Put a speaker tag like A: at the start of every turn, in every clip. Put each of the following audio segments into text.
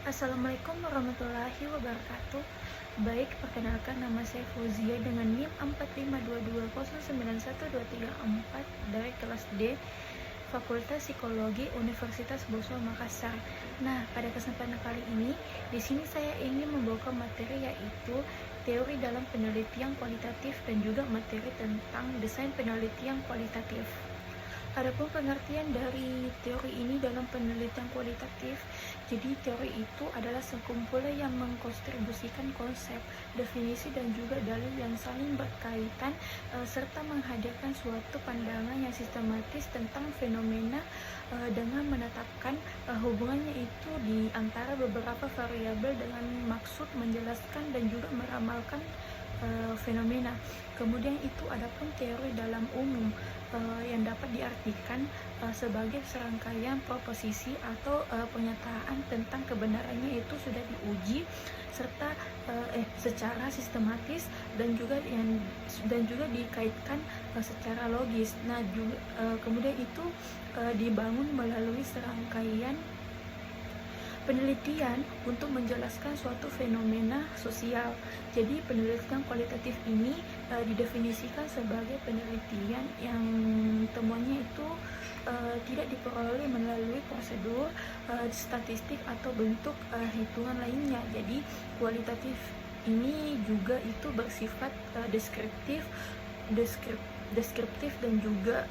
A: Assalamualaikum warahmatullahi wabarakatuh. Baik, perkenalkan nama saya Fauzia dengan NIM 4522091234 dari kelas D Fakultas Psikologi Universitas Boswa Makassar. Nah, pada kesempatan kali ini, di sini saya ingin membawakan materi yaitu teori dalam penelitian kualitatif dan juga materi tentang desain penelitian kualitatif. Adapun pengertian dari teori ini dalam penelitian kualitatif, jadi teori itu adalah sekumpulan yang mengkontribusikan konsep, definisi dan juga dalil yang saling berkaitan serta menghadirkan suatu pandangan yang sistematis tentang fenomena dengan menetapkan hubungannya itu di antara beberapa variabel dengan maksud menjelaskan dan juga meramalkan fenomena. Kemudian itu adapun teori dalam umum yang dapat diartikan sebagai serangkaian proposisi atau pernyataan tentang kebenarannya itu sudah diuji serta secara sistematis dan juga dikaitkan secara logis. Nah, juga, kemudian itu dibangun melalui serangkaian penelitian untuk menjelaskan suatu fenomena sosial. Jadi penelitian kualitatif ini didefinisikan sebagai penelitian yang temuannya itu tidak diperoleh melalui prosedur statistik atau bentuk hitungan lainnya. Jadi kualitatif ini juga itu bersifat deskriptif dan juga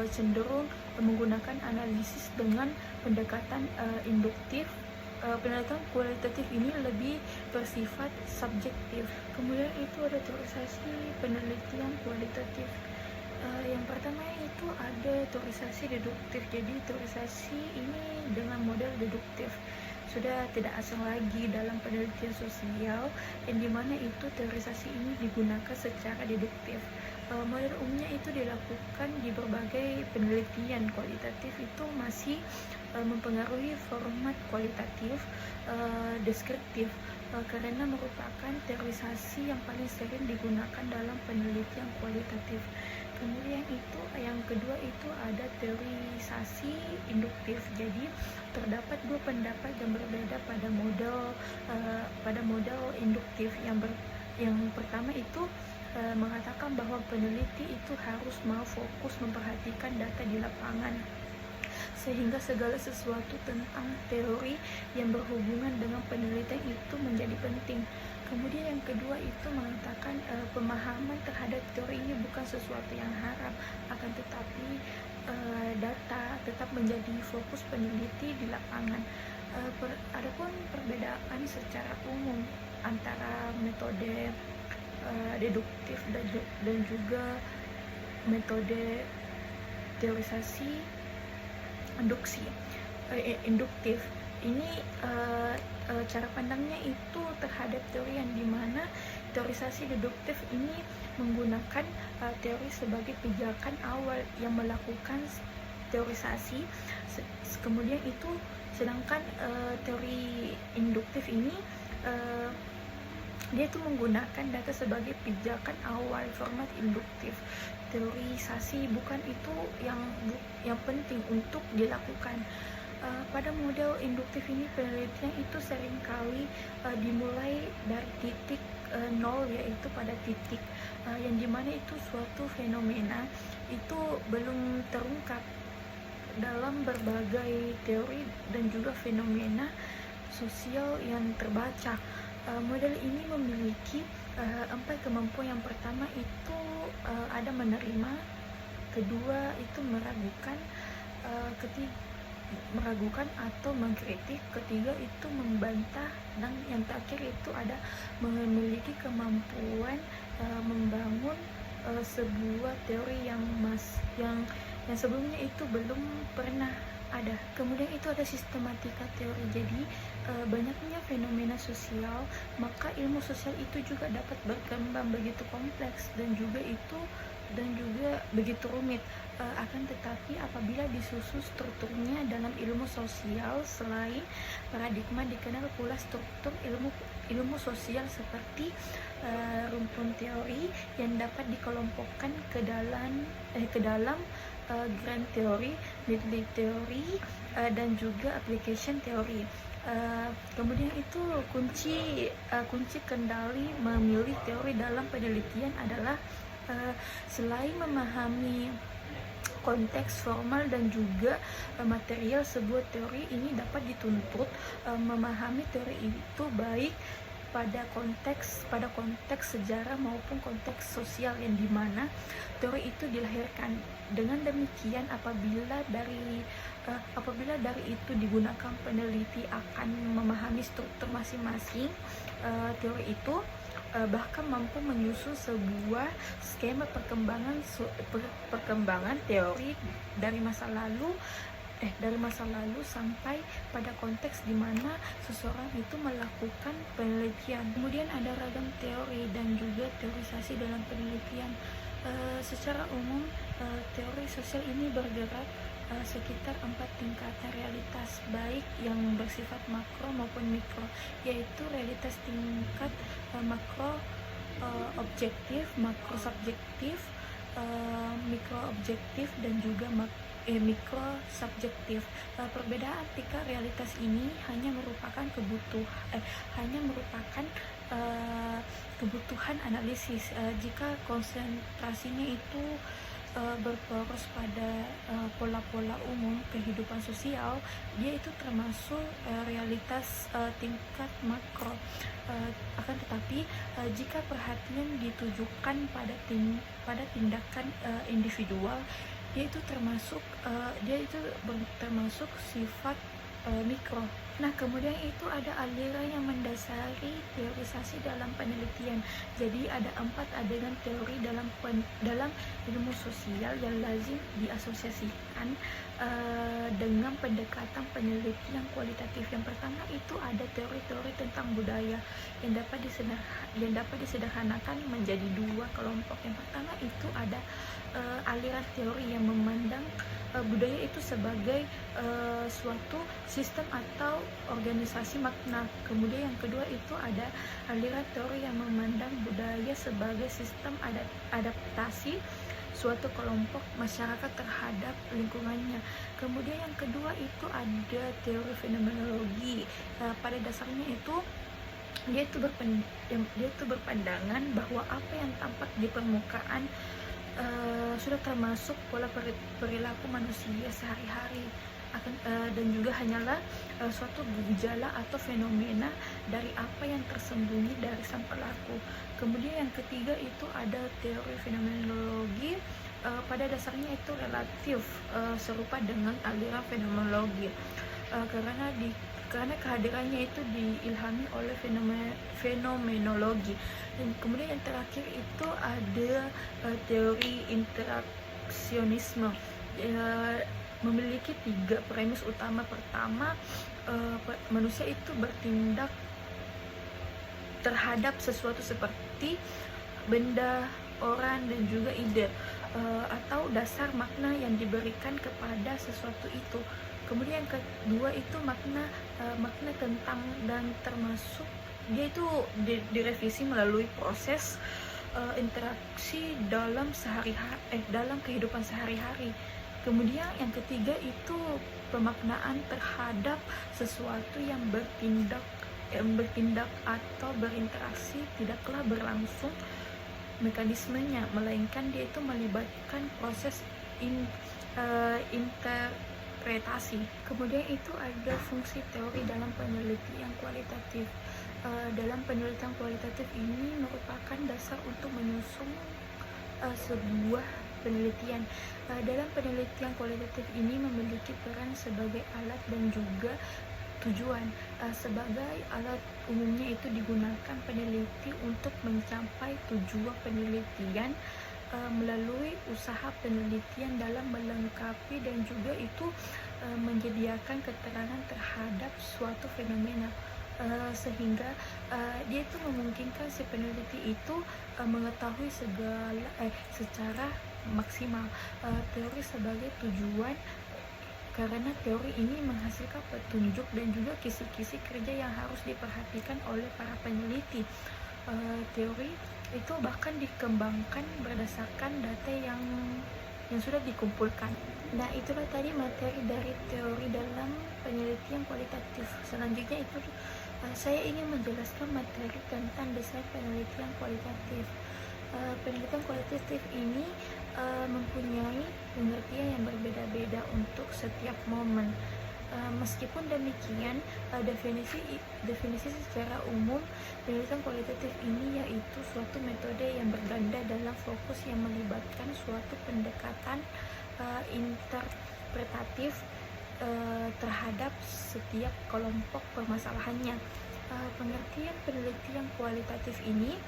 A: cenderung menggunakan analisis dengan pendekatan induktif. Penelitian kualitatif ini lebih bersifat subjektif. Kemudian itu ada teorisasi penelitian kualitatif. Yang pertama itu ada teorisasi deduktif. Jadi teorisasi ini dengan model deduktif sudah tidak asing lagi dalam penelitian sosial, yang dimana itu teorisasi ini digunakan secara deduktif. Model umumnya itu dilakukan di berbagai penelitian kualitatif itu masih mempengaruhi format kualitatif deskriptif karena merupakan teorisasi yang paling sering digunakan dalam penelitian kualitatif. Kemudian itu yang kedua itu ada teorisasi induktif. Jadi terdapat dua pendapat yang berbeda pada model induktif. Yang pertama itu mengatakan bahwa peneliti itu harus mau fokus memperhatikan data di lapangan sehingga segala sesuatu tentang teori yang berhubungan dengan penelitian itu menjadi penting. Kemudian yang kedua itu mengatakan pemahaman terhadap teori ini bukan sesuatu yang haram, akan tetapi data tetap menjadi fokus peneliti di lapangan. Adapun perbedaan secara umum antara metode deduktif dan juga metode teorisasi induktif ini cara pandangnya itu terhadap teori yang dimana teorisasi deduktif ini menggunakan teori sebagai pijakan awal yang melakukan teorisasi. Kemudian itu sedangkan teori induktif ini dia itu menggunakan data sebagai pijakan awal. Format induktif teorisasi bukan itu yang penting untuk dilakukan. Pada model induktif ini penelitian itu seringkali dimulai dari titik nol, yaitu pada titik yang dimana itu suatu fenomena itu belum terungkap dalam berbagai teori dan juga fenomena sosial yang terbaca. Model ini memiliki 4 kemampuan. Yang pertama itu ada menerima, kedua itu meragukan atau mengkritik, ketiga itu membantah, dan yang terakhir itu ada memiliki kemampuan membangun sebuah teori yang sebelumnya itu belum pernah ada. Kemudian itu ada sistematika teori. Jadi banyaknya fenomena sosial, maka ilmu sosial itu juga dapat berkembang begitu kompleks dan juga begitu rumit. Akan tetapi apabila disusun strukturnya dalam ilmu sosial, selain paradigma dikenal pula struktur ilmu sosial seperti rumpun teori yang dapat dikelompokkan ke dalam grand theory, middle theory, dan juga application theory. Kemudian itu kunci kendali memilih teori dalam penelitian adalah selain memahami konteks formal dan juga material sebuah teori, ini dapat dituntut memahami teori itu baik pada konteks sejarah maupun konteks sosial yang dimana teori itu dilahirkan. Dengan demikian apabila dari itu digunakan, peneliti akan memahami struktur masing-masing teori itu, bahkan mampu menyusun sebuah skema perkembangan teori dari masa lalu sampai pada konteks di mana seseorang itu melakukan penelitian. Kemudian ada ragam teori dan juga teorisasi dalam penelitian. Secara umum teori sosial ini bergerak sekitar 4 tingkatan realitas, baik yang bersifat makro maupun mikro, yaitu realitas tingkat makro objektif, makro subjektif, mikro objektif, dan juga mikro subjektif. Perbedaan tingkat realitas ini hanya merupakan kebutuhan analisis. Jika konsentrasinya itu berfokus pada pola-pola umum kehidupan sosial, dia itu termasuk realitas tingkat makro. Akan tetapi jika perhatian ditujukan pada tindakan individual, dia itu termasuk sifat mikro. Nah, kemudian itu ada aliran yang mendasari teorisasi dalam penelitian. Jadi ada 4 adegan teori dalam ilmu sosial yang lazim diasosiasikan dengan pendekatan penelitian kualitatif. Yang pertama itu ada teori-teori tentang budaya yang dapat disederhanakan menjadi 2 kelompok. Yang pertama itu ada aliran teori yang memandang budaya itu sebagai suatu sistem atau organisasi makna. Kemudian yang kedua itu ada aliran teori yang memandang budaya sebagai sistem adaptasi suatu kelompok masyarakat terhadap lingkungannya. Kemudian yang kedua itu ada teori fenomenologi. Pada dasarnya itu dia itu berpandangan bahwa apa yang tampak di permukaan sudah termasuk pola perilaku manusia sehari-hari, dan juga hanyalah suatu gejala atau fenomena dari apa yang tersembunyi dari sang pelaku. Kemudian yang ketiga itu ada teori fenomenologi. Pada dasarnya itu relatif, serupa dengan aliran fenomenologi, karena kehadirannya itu diilhami oleh fenomenologi. Dan kemudian yang terakhir itu ada teori interaksionisme, memiliki 3 premis utama. Pertama, manusia itu bertindak terhadap sesuatu seperti benda, orang, dan juga ide, atau dasar makna yang diberikan kepada sesuatu itu. Kemudian yang kedua itu makna tentang dan termasuk, dia itu direvisi melalui proses interaksi dalam kehidupan sehari-hari. Kemudian yang ketiga itu pemaknaan terhadap sesuatu yang bertindak atau berinteraksi tidaklah berlangsung mekanismenya, melainkan dia itu melibatkan proses interpretasi. Kemudian itu ada fungsi teori dalam penelitian kualitatif. Dalam penelitian kualitatif ini merupakan dasar untuk menyusun sebuah penelitian. Dalam penelitian kualitatif ini memiliki peran sebagai alat dan juga tujuan. Sebagai alat, umumnya itu digunakan peneliti untuk mencapai tujuan penelitian melalui usaha penelitian dalam melengkapi dan juga itu menyediakan keterangan terhadap suatu fenomena, sehingga dia itu memungkinkan si peneliti itu mengetahui secara maksimal teori sebagai tujuan, karena teori ini menghasilkan petunjuk dan juga kisi-kisi kerja yang harus diperhatikan oleh para peneliti. Teori itu bahkan dikembangkan berdasarkan data yang sudah dikumpulkan. Nah, itulah tadi materi dari teori dalam penelitian kualitatif. Selanjutnya itu saya ingin menjelaskan materi tentang desain penelitian kualitatif. Penelitian kualitatif ini mempunyai pengertian yang berbeda-beda untuk setiap momen. Meskipun demikian, definisi secara umum penelitian kualitatif ini yaitu suatu metode yang berganda dalam fokus yang melibatkan suatu pendekatan interpretatif terhadap setiap kelompok permasalahannya. Pengertian penelitian kualitatif ini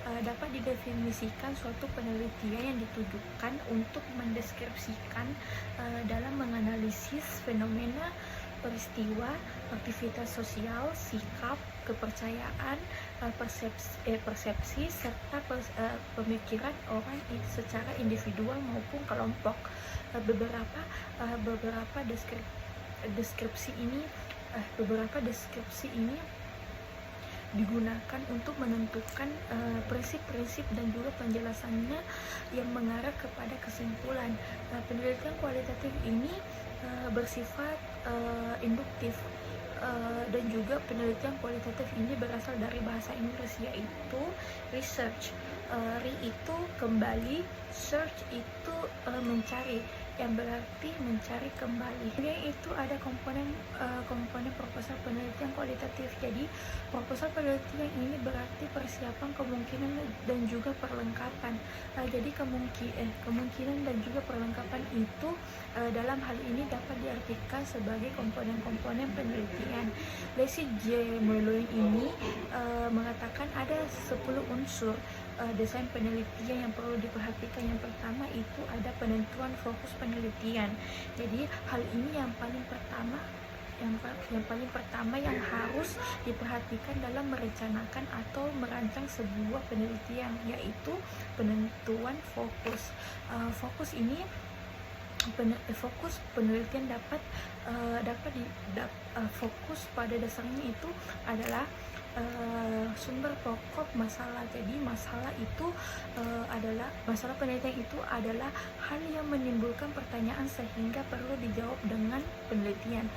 A: dapat didefinisikan suatu penelitian yang ditujukan untuk mendeskripsikan dalam menganalisis fenomena, peristiwa, aktivitas sosial, sikap, kepercayaan, persepsi serta pemikiran orang secara individual maupun kelompok. Beberapa deskripsi ini digunakan untuk menentukan prinsip-prinsip dan juga penjelasannya yang mengarah kepada kesimpulan. Penelitian kualitatif ini bersifat induktif, dan juga penelitian kualitatif ini berasal dari bahasa Inggris yaitu research. Re itu kembali, search itu mencari, yang berarti mencari kembali. Kemudian itu ada komponen proposal penelitian kualitatif. Jadi proposal penelitian ini berarti persiapan, kemungkinan dan juga perlengkapan. Jadi kemungkinan dan juga perlengkapan itu dalam hal ini dapat diartikan sebagai komponen-komponen penelitian. Leslie J. Meloy ini mengatakan ada 10 unsur desain penelitian yang perlu diperhatikan. Yang pertama itu ada penentuan fokus penelitian. Jadi hal ini yang paling pertama yang harus diperhatikan dalam merencanakan atau merancang sebuah penelitian, yaitu penentuan fokus. Fokus penelitian fokus pada dasarnya itu adalah sumber pokok masalah. Jadi masalah penelitian itu adalah hal yang menimbulkan pertanyaan sehingga perlu dijawab dengan penelitian.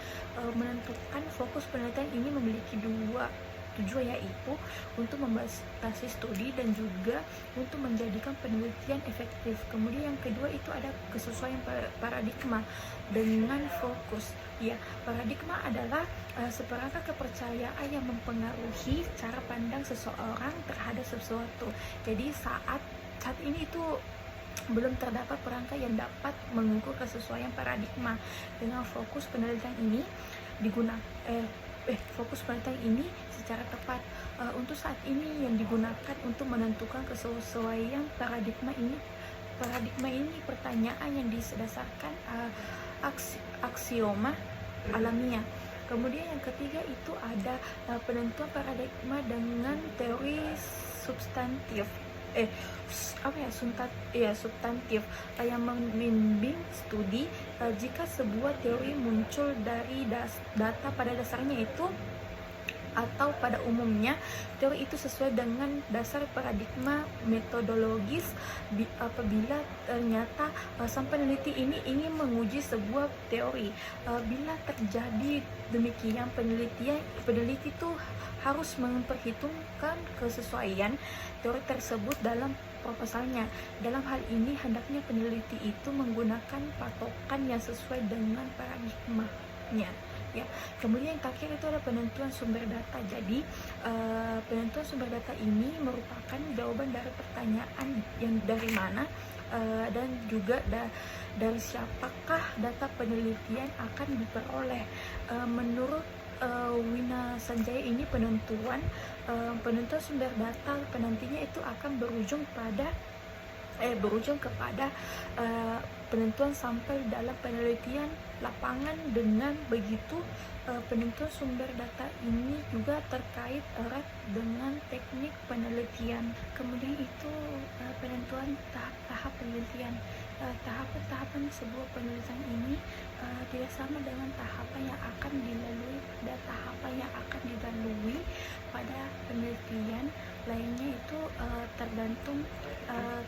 A: Menentukan fokus penelitian ini memiliki dua tujuan, yaitu untuk membatasi studi dan juga untuk menjadikan penelitian efektif. Kemudian yang kedua itu ada kesesuaian paradigma dengan fokus. Ya, paradigma adalah seperangkat kepercayaan yang mempengaruhi cara pandang seseorang terhadap sesuatu. Jadi saat ini itu belum terdapat perangkat yang dapat mengukur kesesuaian paradigma. Dengan fokus penelitian ini fokus penelitian ini secara tepat untuk saat ini yang digunakan untuk menentukan kesesuaian paradigma ini. Pertanyaan yang didasarkan aksioma alamiah. Kemudian yang ketiga itu ada penentuan paradigma dengan teori substantif substantif yang membimbing studi jika sebuah teori muncul dari data pada dasarnya itu atau pada umumnya teori itu sesuai dengan dasar paradigma metodologis. Apabila ternyata sang peneliti ini ingin menguji sebuah teori, bila terjadi demikian, peneliti itu harus memperhitungkan kesesuaian teori tersebut dalam proposalnya. Dalam hal ini hendaknya peneliti itu menggunakan patokan yang sesuai dengan paradigmanya. Ya, kemudian yang terakhir itu ada penentuan sumber data. Jadi penentuan sumber data ini merupakan jawaban dari pertanyaan yang dari mana dan juga dari siapakah data penelitian akan diperoleh. Menurut Wina Sanjaya ini penentuan sumber data penantinya itu akan berujung kepada penentuan sampel dalam penelitian lapangan. Dengan begitu penentuan sumber data ini juga terkait erat dengan teknik penelitian. Kemudian itu penentuan tahap penelitian. Tahapan sebuah penelitian ini tidak sama dengan tahapan yang akan dilalui pada penelitian. lainnya itu tergantung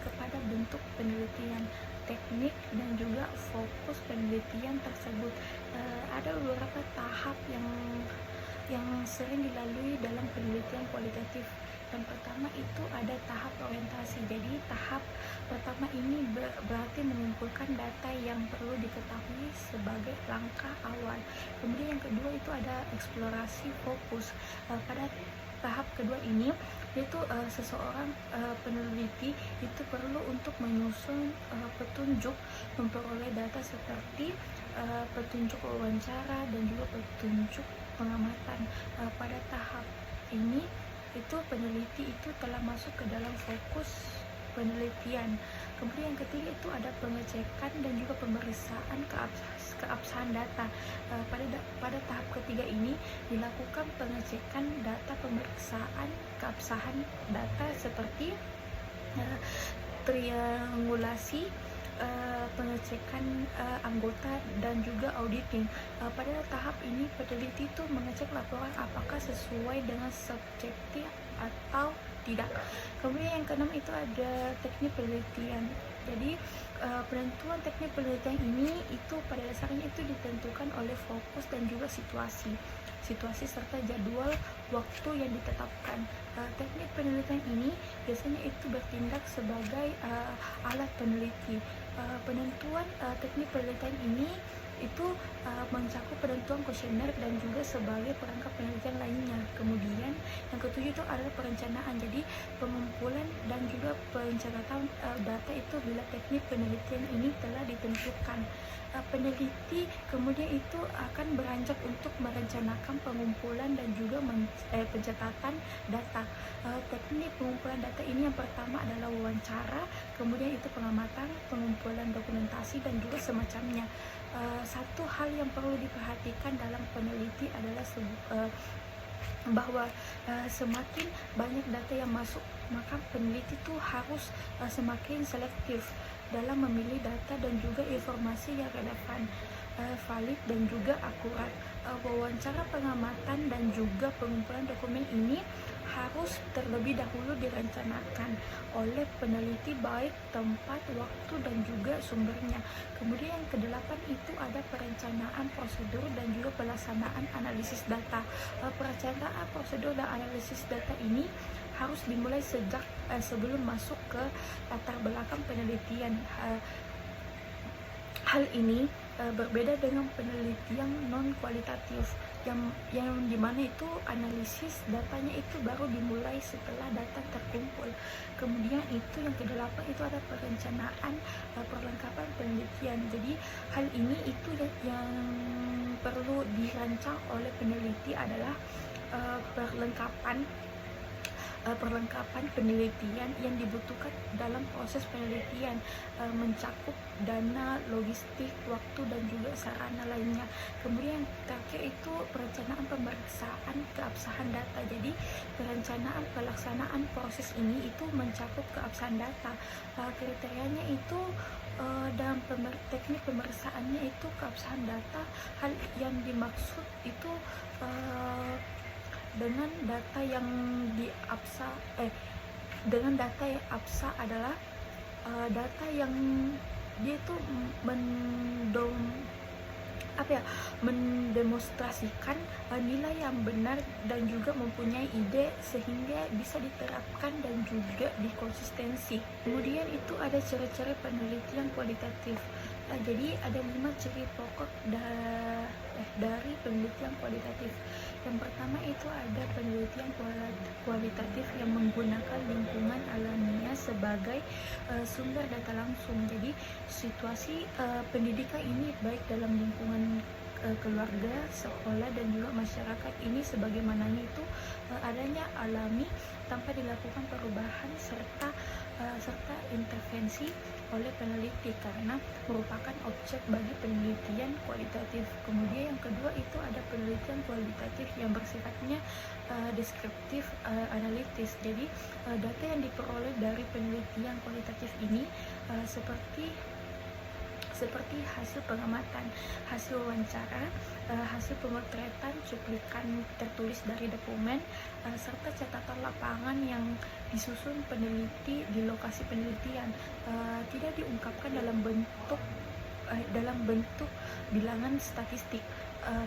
A: kepada bentuk penelitian, teknik, dan juga fokus penelitian tersebut. Ada beberapa tahap yang sering dilalui dalam penelitian kualitatif. Yang pertama itu ada tahap orientasi. Jadi tahap pertama ini berarti mengumpulkan data yang perlu diketahui sebagai langkah awal. Kemudian yang kedua itu ada eksplorasi fokus. Pada tahap kedua ini yaitu seseorang peneliti itu perlu untuk menyusun petunjuk, memperoleh data seperti petunjuk wawancara dan juga petunjuk pengamatan. Pada tahap ini itu peneliti itu telah masuk ke dalam fokus penelitian. Kemudian yang ketiga itu ada pengecekan dan juga pemeriksaan keabsahan data. Pada tahap ketiga ini dilakukan pengecekan data, pemeriksaan keabsahan data seperti triangulasi, pengecekan anggota, dan juga auditing. Pada tahap ini peneliti itu mengecek laporan apakah sesuai dengan subjektif atau tidak. Kemudian yang keenam itu ada teknik penelitian. Jadi penentuan teknik penelitian ini itu pada dasarnya itu ditentukan oleh fokus dan juga situasi serta jadwal waktu yang ditetapkan. Teknik penelitian ini biasanya itu bertindak sebagai alat peneliti. Penentuan teknik penelitian ini itu mencakup penentuan kuesioner dan juga sebagai perangkat penelitian lainnya. Kemudian yang ketujuh itu adalah perencanaan. Jadi pengumpulan dan juga pencatatan data itu bila teknik penelitian ini telah ditentukan. Peneliti kemudian itu akan beranjak untuk merencanakan pengumpulan dan juga pencatatan data. Teknik pengumpulan data ini yang pertama adalah wawancara, kemudian itu pengamatan, pengumpulan dokumentasi, dan juga semacamnya. Satu hal yang perlu diperhatikan dalam peneliti adalah bahwa semakin banyak data yang masuk, maka peneliti itu harus semakin selektif dalam memilih data dan juga informasi yang relevan, valid, dan juga akurat. Wawancara, pengamatan, dan juga pengumpulan dokumen ini harus terlebih dahulu direncanakan oleh peneliti, baik tempat, waktu, dan juga sumbernya. Kemudian yang kedelapan itu ada perencanaan prosedur dan juga pelaksanaan analisis data. Perencanaan prosedur dan analisis data ini harus dimulai sejak sebelum masuk ke latar belakang penelitian. Hal ini berbeda dengan penelitian non kualitatif yang dimana itu analisis datanya itu baru dimulai setelah data terkumpul. Kemudian itu yang kedelapan itu ada perencanaan perlengkapan penelitian. Jadi hal ini itu yang perlu dirancang oleh peneliti adalah perlengkapan penelitian yang dibutuhkan dalam proses penelitian, mencakup dana, logistik, waktu, dan juga sarana lainnya. Kemudian terakhir itu perencanaan pemeriksaan keabsahan data. Jadi perencanaan pelaksanaan proses ini itu mencakup keabsahan data. Kriterianya itu dalam teknik pemeriksaannya itu keabsahan data. Hal yang dimaksud itu dengan data yang absa adalah data yang dia itu mendemonstrasikan nilai yang benar dan juga mempunyai ide sehingga bisa diterapkan dan juga dikonsistensi. Kemudian itu ada ciri-ciri penelitian kualitatif. Jadi ada 5 ciri pokok dari penelitian kualitatif. Yang pertama itu ada penelitian kualitatif yang menggunakan lingkungan alamiah sebagai sumber data langsung. Jadi situasi pendidikan ini baik dalam lingkungan keluarga, sekolah, dan juga masyarakat ini sebagaimananya itu adanya alami tanpa dilakukan perubahan serta intervensi oleh peneliti karena merupakan objek bagi penelitian kualitatif. Kemudian yang kedua itu ada penelitian kualitatif yang bersifatnya deskriptif, analitis. Jadi data yang diperoleh dari penelitian kualitatif ini seperti seperti hasil pengamatan, hasil wawancara, hasil pemotretan, cuplikan tertulis dari dokumen, serta catatan lapangan yang disusun peneliti di lokasi penelitian, tidak diungkapkan dalam bentuk bilangan statistik.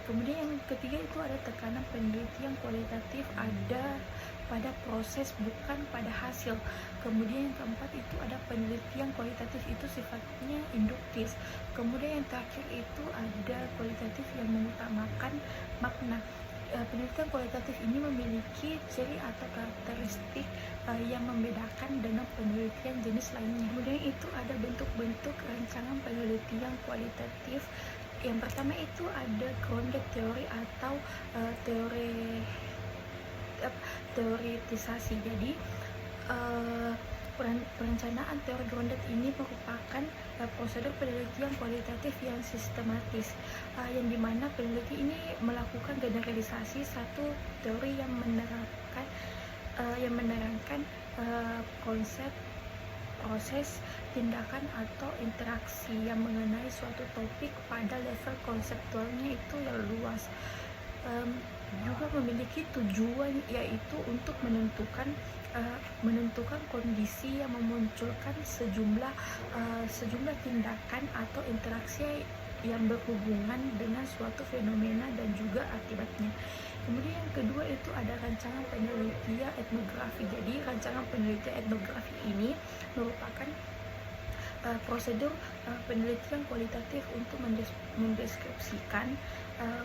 A: Kemudian yang ketiga itu ada tekanan penelitian kualitatif ada pada proses bukan pada hasil. Kemudian yang keempat itu ada penelitian kualitatif itu sifatnya induktif. Kemudian yang terakhir itu ada kualitatif yang mengutamakan makna. Penelitian kualitatif ini memiliki ciri atau karakteristik yang membedakan dengan penelitian jenis lainnya. Kemudian itu ada bentuk-bentuk rancangan penelitian kualitatif. Yang pertama itu ada grounded theory atau teoritisasi. Jadi perencanaan teori grounded ini merupakan prosedur penelitian kualitatif yang sistematis, yang dimana peneliti ini melakukan generalisasi satu teori yang menerangkan konsep, proses, tindakan atau interaksi yang mengenai suatu topik pada level konseptualnya itu yang luas. Juga memiliki tujuan yaitu untuk menentukan kondisi yang memunculkan sejumlah tindakan atau interaksi yang berhubungan dengan suatu fenomena dan juga akibatnya. Kemudian yang kedua itu ada rancangan penelitian etnografi. Jadi rancangan penelitian etnografi ini merupakan prosedur penelitian kualitatif untuk mendeskripsikan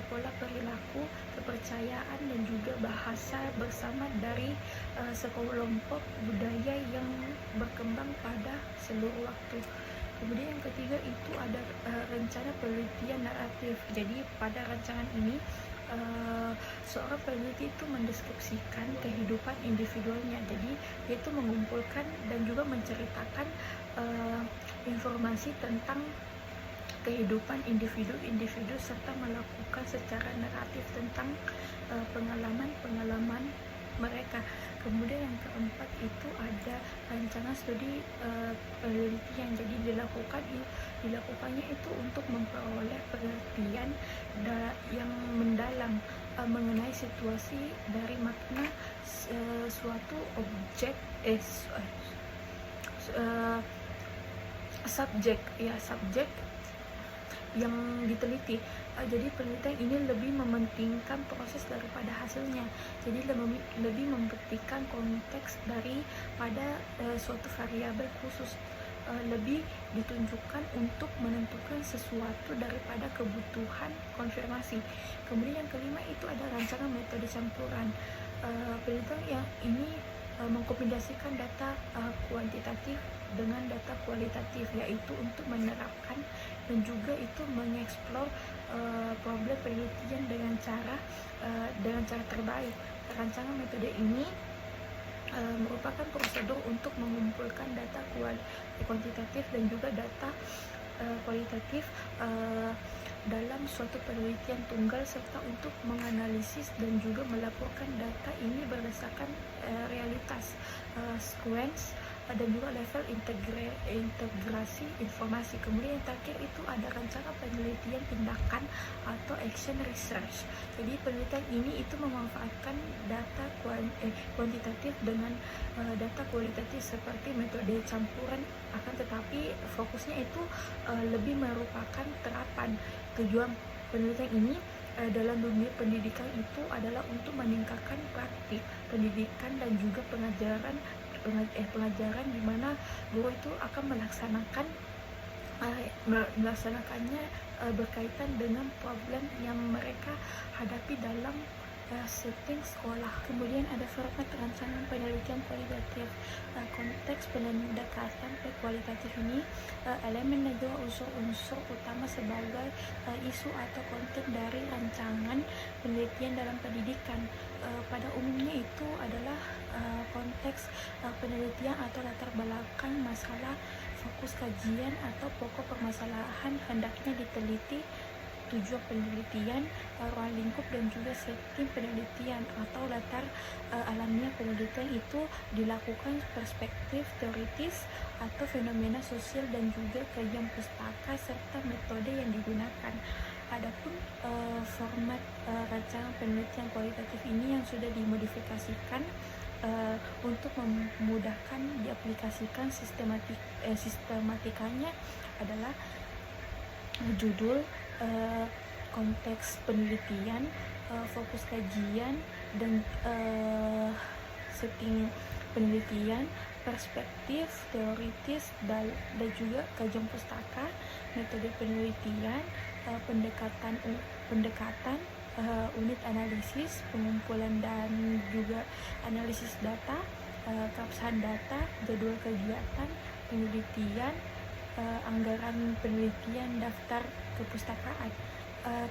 A: pola perilaku, kepercayaan dan juga bahasa bersama dari sekelompok budaya yang berkembang pada seluruh waktu. Kemudian yang ketiga itu ada rencana penelitian naratif. Jadi pada rancangan ini seorang peneliti itu mendeskripsikan kehidupan individualnya. Jadi dia itu mengumpulkan dan juga menceritakan informasi tentang kehidupan individu-individu serta melakukan secara naratif tentang pengalaman mereka. Kemudian yang keempat itu ada rancangan studi penelitian. Jadi dilakukannya itu untuk memperoleh pengertian yang mendalam mengenai situasi dari makna suatu objek subjek yang diteliti. Jadi penelitian ini lebih mementingkan proses daripada hasilnya. Jadi lebih mementingkan konteks daripada suatu variabel khusus. Lebih ditunjukkan untuk menentukan sesuatu daripada kebutuhan konfirmasi. Kemudian yang kelima itu ada rancangan metode campuran. Penelitian yang ini mengkombinasikan data kuantitatif dengan data kualitatif, yaitu untuk menerapkan dan juga itu mengeksplor problem penelitian dengan cara terbaik. Rancangan metode ini merupakan prosedur untuk mengumpulkan data kuantitatif dan juga data kualitatif dalam suatu penelitian tunggal serta untuk menganalisis dan juga melaporkan data ini berdasarkan realitas, sequence dan juga level integrasi informasi. Kemudian yang terakhir itu ada rancangan penelitian tindakan atau action research. Jadi penelitian ini itu memanfaatkan data kuantitatif dengan data kualitatif seperti metode campuran, akan tetapi fokusnya itu lebih merupakan terapan. Tujuan penelitian ini dalam dunia pendidikan itu adalah untuk meningkatkan praktik pendidikan dan juga pelajaran di mana guru itu akan melaksanakannya berkaitan dengan problem yang mereka hadapi dalam setting sekolah. Kemudian ada format rancangan penelitian kualitatif. Konteks pendekatan kualitatif ini elemen dan juga unsur-unsur utama sebagai isu atau konten dari rancangan penelitian dalam pendidikan. Pada umumnya itu adalah konteks penelitian atau latar belakang masalah, fokus kajian atau pokok permasalahan hendaknya diteliti tujuan penelitian, ruang lingkup dan juga setting penelitian atau latar alamiah penelitian itu dilakukan perspektif teoritis atau fenomena sosial dan juga kajian pustaka serta metode yang digunakan. Adapun format rancangan penelitian kualitatif ini yang sudah dimodifikasikan untuk memudahkan diaplikasikan sistematikanya adalah judul, konteks penelitian, fokus kajian dan setting penelitian, perspektif teoritis dan juga kajian pustaka, metode penelitian, pendekatan, unit analisis, pengumpulan dan juga analisis data, keabsahan data, jadwal kegiatan penelitian, anggaran penelitian, daftar kepustakaan.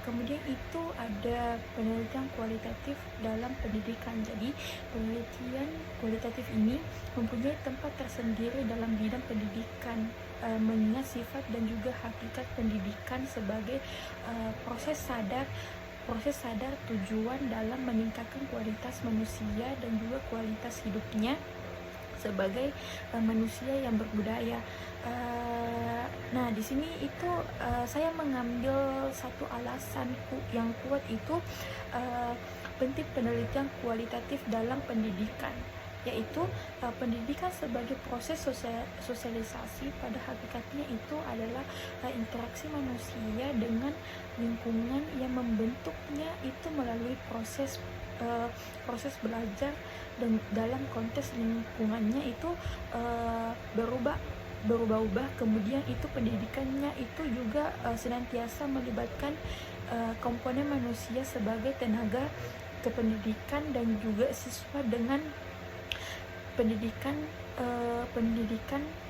A: Kemudian itu ada penelitian kualitatif dalam pendidikan. Jadi penelitian kualitatif ini mempunyai tempat tersendiri dalam bidang pendidikan, mengingat sifat dan juga hakikat pendidikan sebagai proses sadar tujuan dalam meningkatkan kualitas manusia dan juga kualitas hidupnya sebagai manusia yang berbudaya. Nah, di sini itu saya mengambil satu alasan yang kuat itu penting penelitian kualitatif dalam pendidikan, yaitu pendidikan sebagai proses sosialisasi pada hakikatnya itu adalah interaksi manusia dengan lingkungan yang membentuknya itu melalui proses belajar, dan dalam konteks lingkungannya itu berubah-ubah. Kemudian itu pendidikannya itu juga senantiasa melibatkan komponen manusia sebagai tenaga kependidikan dan juga siswa dengan pendidikan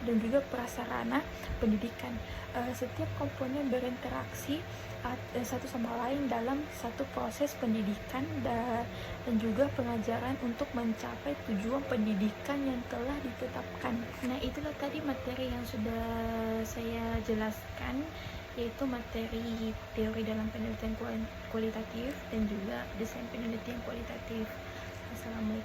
A: dan juga prasarana pendidikan. Setiap komponen berinteraksi satu sama lain dalam satu proses pendidikan dan juga pengajaran untuk mencapai tujuan pendidikan yang telah ditetapkan. Nah, itulah tadi materi yang sudah saya jelaskan, yaitu materi teori dalam penelitian kualitatif dan juga desain penelitian kualitatif. Assalamualaikum.